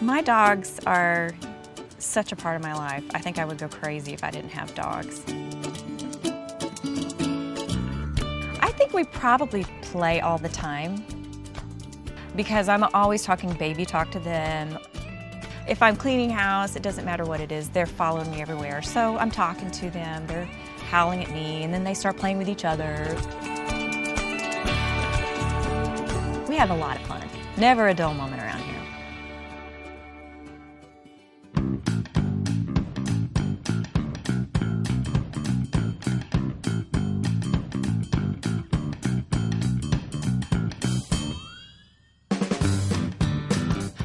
My dogs are such a part of my life. I think I would go crazy if I didn't have dogs. I think we probably play all the time because I'm always talking baby talk to them. If I'm cleaning house, it doesn't matter what it is, they're following me everywhere. So I'm talking to them, they're howling at me, and then they start playing with each other. We have a lot of fun. Never a dull moment around here.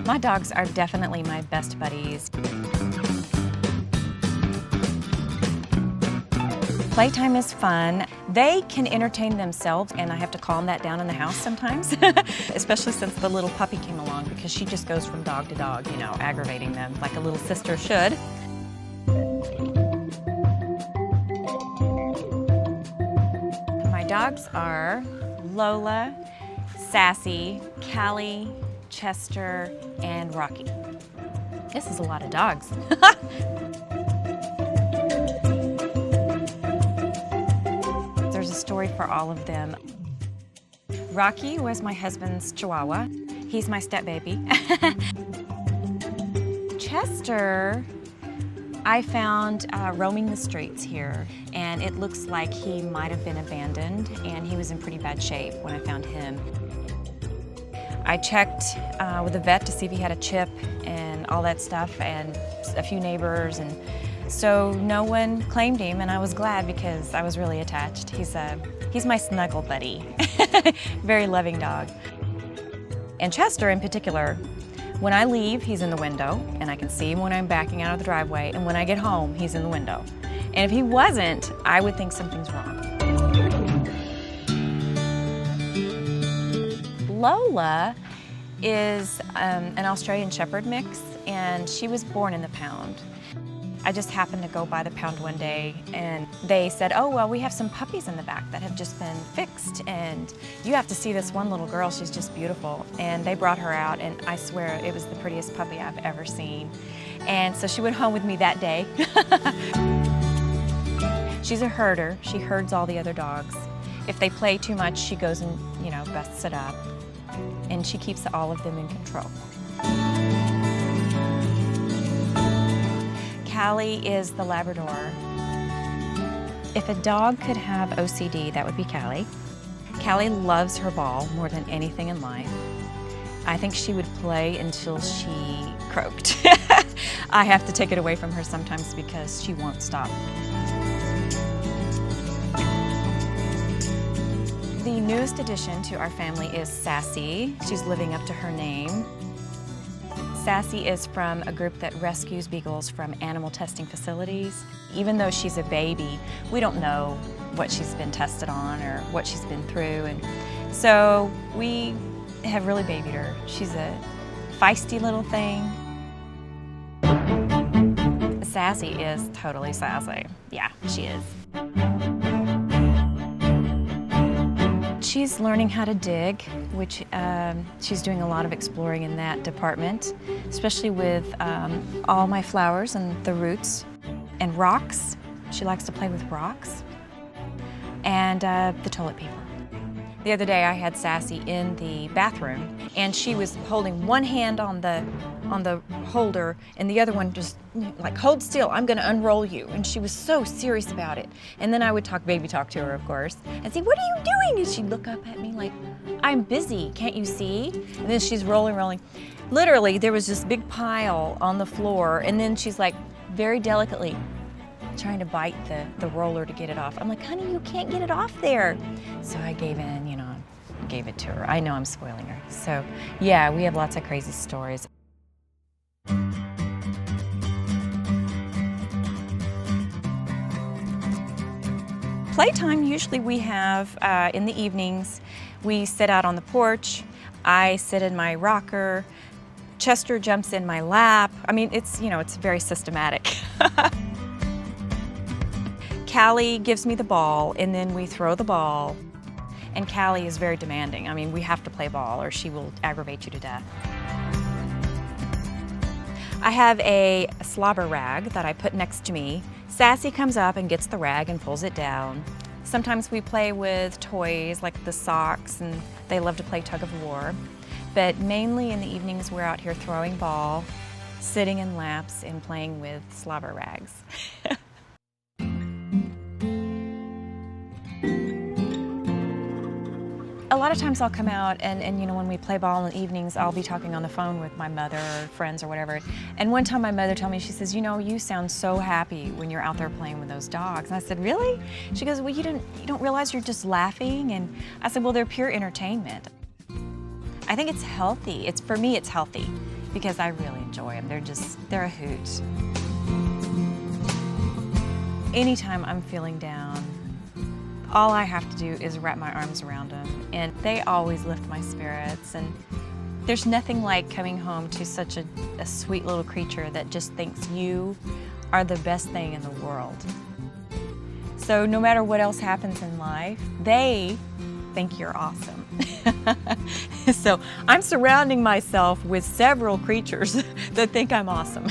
My dogs are definitely my best buddies. Playtime is fun. They can entertain themselves, and I have to calm that down in the house sometimes, especially since the little puppy came along, because she just goes from dog to dog, you know, aggravating them like a little sister should. My dogs are Lola, Sassy, Cali, Chester, and Rocky. This is a lot of dogs. There's a story for all of them. Rocky was my husband's Chihuahua. He's my stepbaby. Chester, I found roaming the streets here, and it looks like he might have been abandoned, and he was in pretty bad shape when I found him. I checked with the vet to see if he had a chip and all that stuff, and a few neighbors, and so no one claimed him, and I was glad because I was really attached. He's my snuggle buddy. Very loving dog. And Chester in particular, when I leave, he's in the window, and I can see him when I'm backing out of the driveway, and when I get home, he's in the window. And if he wasn't, I would think something's wrong. Lola is an Australian Shepherd mix, and she was born in the pound. I just happened to go by the pound one day, and they said, oh, well, we have some puppies in the back that have just been fixed, and you have to see this one little girl, she's just beautiful. And they brought her out, and I swear it was the prettiest puppy I've ever seen. And so she went home with me that day. She's a herder. She herds all the other dogs. If they play too much, she goes and, you know, busts it up. And she keeps all of them in control. Cali is the Labrador. If a dog could have OCD, that would be Cali. Cali loves her ball more than anything in life. I think she would play until she croaked. I have to take it away from her sometimes because she won't stop. The newest addition to our family is Sassy. She's living up to her name. Sassy is from a group that rescues beagles from animal testing facilities. Even though she's a baby, we don't know what she's been tested on or what she's been through. And so we have really babied her. She's a feisty little thing. Sassy is totally sassy. Yeah, she is. She's learning how to dig, which she's doing a lot of exploring in that department, especially with all my flowers and the roots and rocks. She likes to play with rocks and the toilet paper. The other day I had Sassy in the bathroom, and she was holding one hand on the holder and the other one just like, hold still, I'm gonna unroll you. And she was so serious about it. And then I would talk baby talk to her, of course, and say, what are you doing? And she'd look up at me like, I'm busy, can't you see? And then she's rolling. Literally, there was this big pile on the floor, and then she's like, very delicately, trying to bite the roller to get it off. I'm like, honey, you can't get it off there. So I gave in, you know, gave it to her. I know I'm spoiling her. So yeah, we have lots of crazy stories. Playtime usually we have in the evenings. We sit out on the porch. I sit in my rocker. Chester jumps in my lap. I mean, it's, you know, it's very systematic. Cali gives me the ball, and then we throw the ball. And Cali is very demanding. I mean, we have to play ball or she will aggravate you to death. I have a slobber rag that I put next to me. Sassy comes up and gets the rag and pulls it down. Sometimes we play with toys like the socks, and they love to play tug of war. But mainly in the evenings we're out here throwing ball, sitting in laps, and playing with slobber rags. A lot of times I'll come out and you know, when we play ball in the evenings, I'll be talking on the phone with my mother or friends or whatever. And one time my mother told me, she says, you know, you sound so happy when you're out there playing with those dogs. And I said, really? She goes, well, you don't realize you're just laughing? And I said, well, they're pure entertainment. I think it's healthy. For me, it's healthy because I really enjoy them. They're a hoot. Anytime I'm feeling down, all I have to do is wrap my arms around them, and they always lift my spirits. And there's nothing like coming home to such a sweet little creature that just thinks you are the best thing in the world. So no matter what else happens in life, they think you're awesome. So I'm surrounding myself with several creatures that think I'm awesome.